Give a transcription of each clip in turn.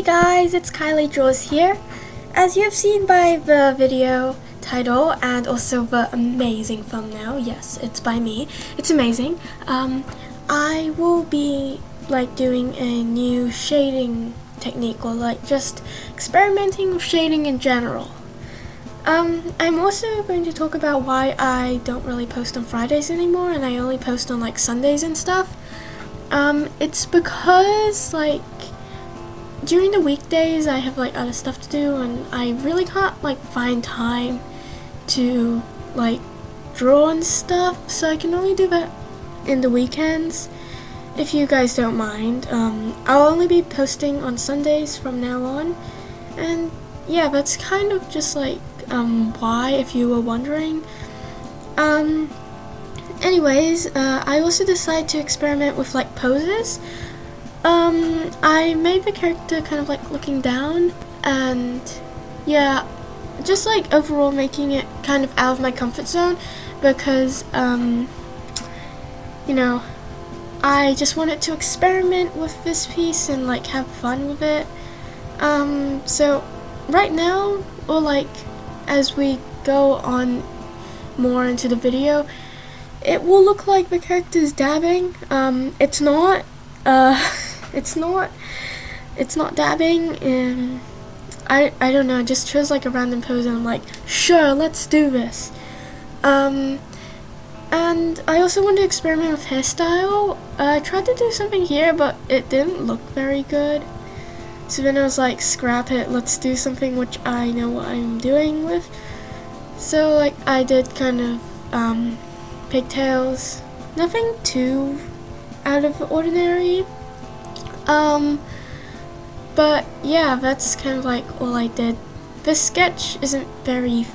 Hey guys, it's Kylie Draws here. As you have seen by the video title and also the amazing thumbnail, yes, it's by me, it's amazing. I will be doing a new shading technique, or just experimenting with shading in general. I'm also going to talk about why I don't really post on Fridays anymore and I only post on Sundays and stuff. It's because during the weekdays I have other stuff to do and I really can't find time to draw and stuff, so I can only do that in the weekends. If you guys don't mind, I'll only be posting on Sundays from now on, and yeah, that's kind of just why, if you were wondering. Anyways, I also decided to experiment with poses. I made the character kind of looking down, and yeah, just overall making it kind of out of my comfort zone, because you know, I just wanted to experiment with this piece and have fun with it. So right now, or as we go on more into the video, it will look like the character's dabbing. It's not dabbing. I don't know, I just chose a random pose and I'm like, sure, let's do this. And I also wanted to experiment with hairstyle. I tried to do something here, but it didn't look very good. So then I was like, scrap it, let's do something which I know what I'm doing with. So I did kind of pigtails, nothing too out of the ordinary. But yeah, that's kind of all I did. This sketch isn't very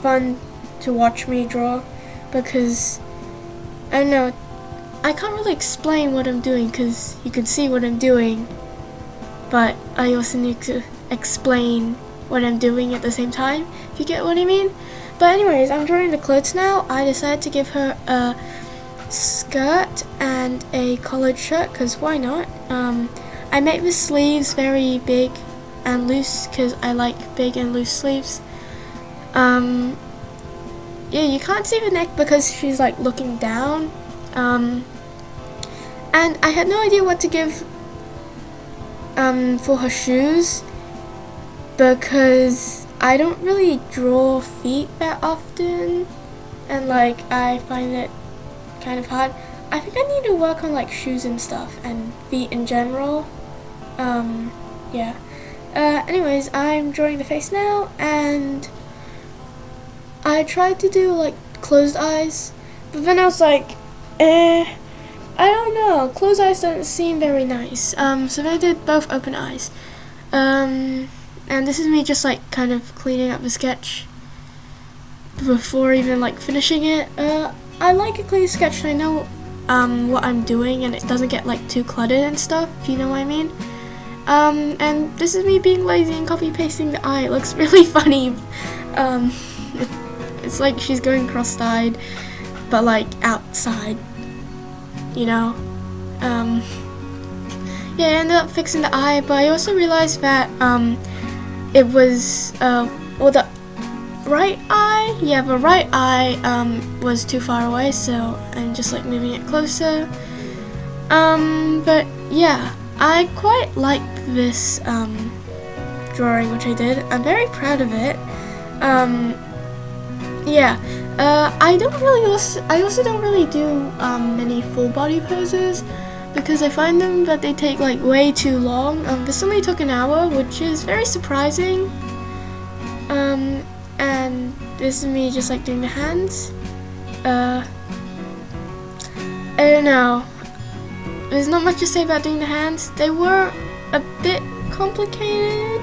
fun to watch me draw because, I don't know, I can't really explain what I'm doing because you can see what I'm doing, but I also need to explain what I'm doing at the same time, if you get what I mean. But anyways, I'm drawing the clothes now. I decided to give her a skirt and a collared shirt because why not? I made the sleeves very big and loose because I like big and loose sleeves. Yeah, you can't see the neck because she's looking down. And I had no idea what to give for her shoes because I don't really draw feet that often, and I find it kind of hard. I think I need to work on shoes and stuff and feet in general. Yeah. Anyways, I'm drawing the face now, and I tried to do closed eyes, but then I was like, I don't know, closed eyes don't seem very nice. So then I did both open eyes. And this is me just kind of cleaning up the sketch before even finishing it. I like a clean sketch and I know what I'm doing and it doesn't get too cluttered and stuff, if you know what I mean. And this is me being lazy and copy pasting the eye. It looks really funny. It's like she's going cross-eyed, but outside, you know. Yeah, I ended up fixing the eye, but I also realized that it was the right eye. Yeah, the right eye was too far away, so I'm just moving it closer. But yeah, I quite like this drawing which I did. I'm very proud of it. Yeah, I also don't really do many full body poses because I find them that they take way too long. This only took an hour, which is very surprising. And this is me just doing the hands. I don't know. There's not much to say about doing the hands. They were a bit complicated.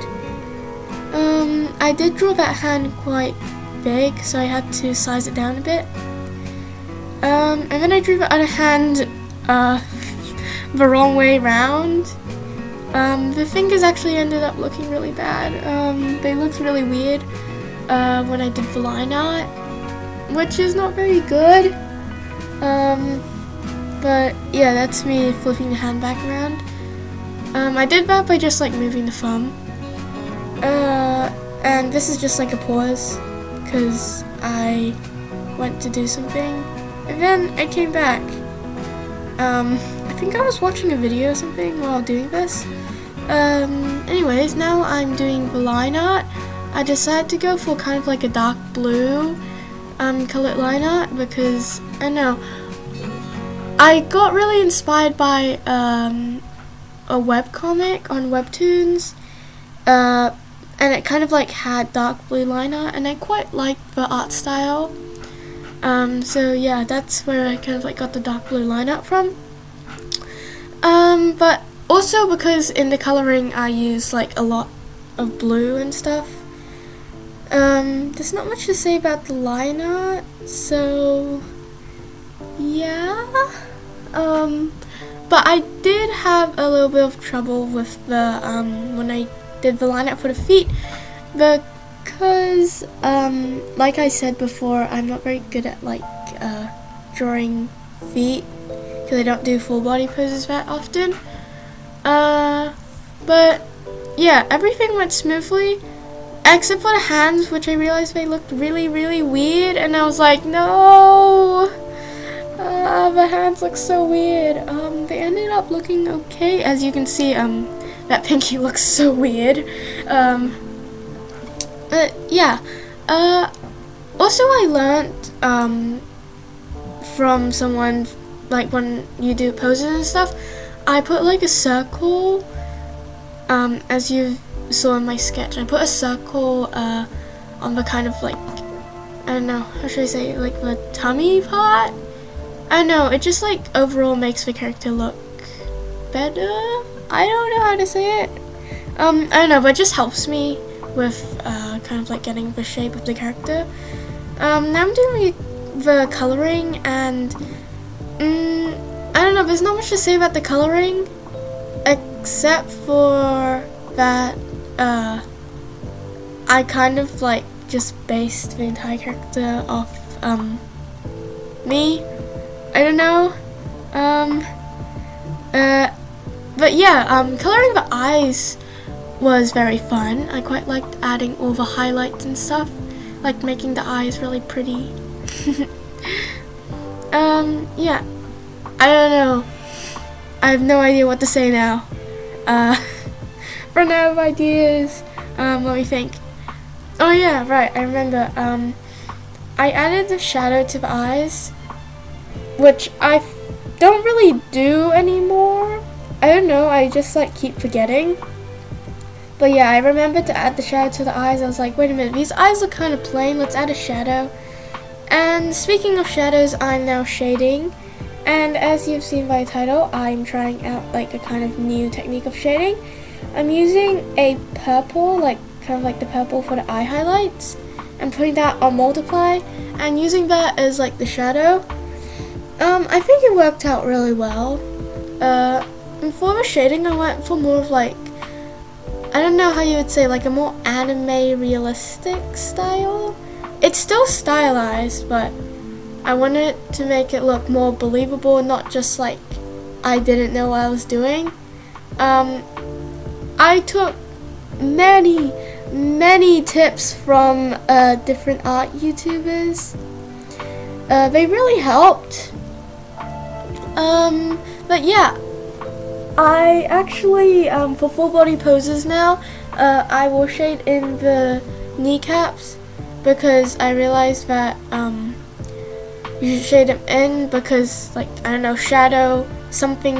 I did draw that hand quite big, so I had to size it down a bit. And then I drew the other hand the wrong way around. The fingers actually ended up looking really bad. They looked really weird when I did the line art, which is not very good. But yeah, that's me flipping the hand back around. I did that by just like moving the thumb. And this is just like a pause, because I went to do something, and then I came back. I think I was watching a video or something while doing this. Anyways, now I'm doing the line art. I decided to go for kind of like a dark blue colored line art because, I don't know, I got really inspired by a webcomic on Webtoons, and it kind of like had dark blue line art, and I quite liked the art style. So yeah, that's where I kind of like got the dark blue line art from. But also because in the coloring I use like a lot of blue and stuff. There's not much to say about the line art, so yeah. But I did have a little bit of trouble with the when I did the line art for the feet, because like I said before, I'm not very good at like drawing feet because I don't do full body poses that often. But yeah, everything went smoothly except for the hands, which I realized they looked really weird, and I was like, no, the hands look so weird. They ended up looking okay. As you can see, that pinky looks so weird. But yeah, also I learned from someone, like when you do poses and stuff, I put like a circle, as you saw in my sketch, I put a circle on the kind of like, I don't know, how should I say, like the tummy part? I don't know, it just like overall makes the character look better. I don't know how to say it. I don't know, but it just helps me with kind of like getting the shape of the character. Now I'm doing the coloring, and I don't know, there's not much to say about the coloring except for that I kind of like just based the entire character off me. I don't know. But yeah, coloring the eyes was very fun. I quite liked adding all the highlights and stuff, like making the eyes really pretty. Yeah, I don't know. I have no idea what to say now. Run out of ideas. Let me think. Oh yeah, right, I remember. I added the shadow to the eyes, which I don't really do anymore. I don't know, I just like keep forgetting. But yeah, I remembered to add the shadow to the eyes. I was like, wait a minute, these eyes look kind of plain, let's add a shadow. And speaking of shadows, I'm now shading. And as you've seen by the title, I'm trying out like a kind of new technique of shading. I'm using a purple, like kind of like the purple for the eye highlights, and putting that on multiply and using that as like the shadow. I think it worked out really well. And for the shading, I went for more of like, I don't know how you would say, like a more anime realistic style. It's still stylized, but I wanted to make it look more believable, not just like I didn't know what I was doing. I took many tips from different art YouTubers. They really helped. But yeah, I actually, for full body poses now, I will shade in the kneecaps, because I realized that you should shade them in, because like, I don't know, shadow something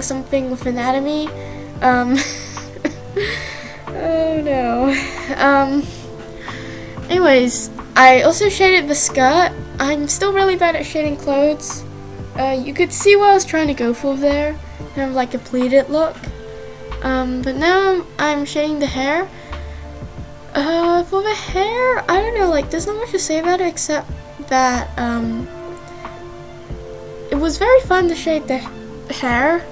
with anatomy. Oh no. Anyways, I also shaded the skirt. I'm still really bad at shading clothes. You could see what I was trying to go for there, kind of like a pleated look. But now I'm shading the hair. For the hair, I don't know, like there's not much to say about it except that it was very fun to shade the hair.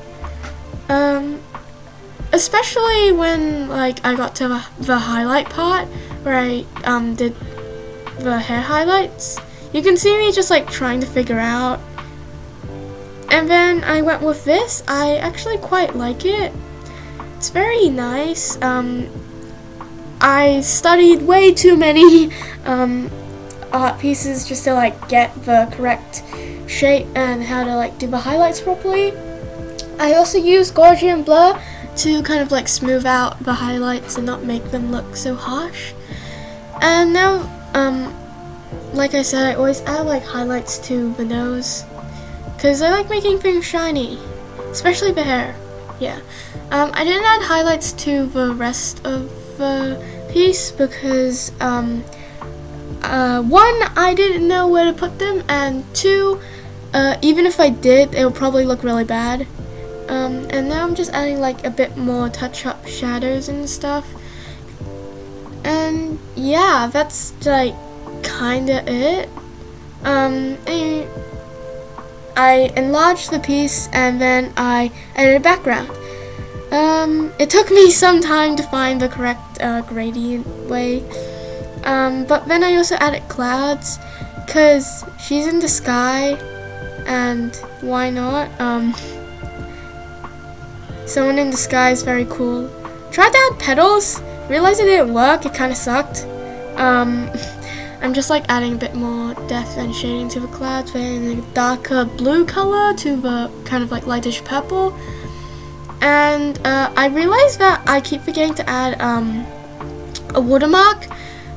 Especially when like I got to the highlight part where I did the hair highlights. You can see me just like trying to figure out. And then I went with this. I actually quite like it. it's very nice. I studied way too many art pieces just to like get the correct shape and how to like do the highlights properly. I also use Gaussian blur to kind of like smooth out the highlights and not make them look so harsh. And now, like I said, I always add like highlights to the nose because I like making things shiny, especially the hair. Yeah. I didn't add highlights to the rest of the piece because one, I didn't know where to put them, and two, even if I did, it would probably look really bad. And now I'm just adding like a bit more touch-up shadows and stuff. And yeah, that's like kinda it. I enlarged the piece and then I added a background. It took me some time to find the correct gradient way. But then I also added clouds because she's in the sky, and why not? Someone in the sky is very cool. Tried to add petals, realized it didn't work, it kind of sucked. I'm just like adding a bit more depth and shading to the clouds, adding a darker blue color to the kind of like lightish purple. And I realized that I keep forgetting to add a watermark,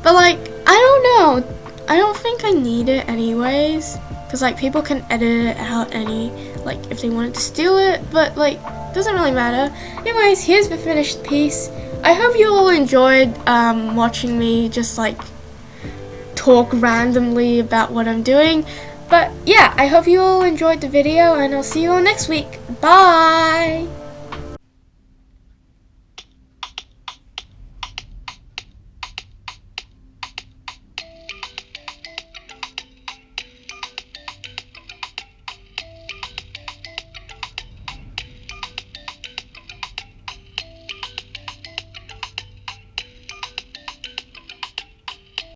but like, I don't know, I don't think I need it anyways, because like people can edit it out like if they wanted to steal it, but like doesn't really matter. Anyways, here's the finished piece. I hope you all enjoyed watching me just like talk randomly about what I'm doing. But yeah, I hope you all enjoyed the video, and I'll see you all next week. Bye!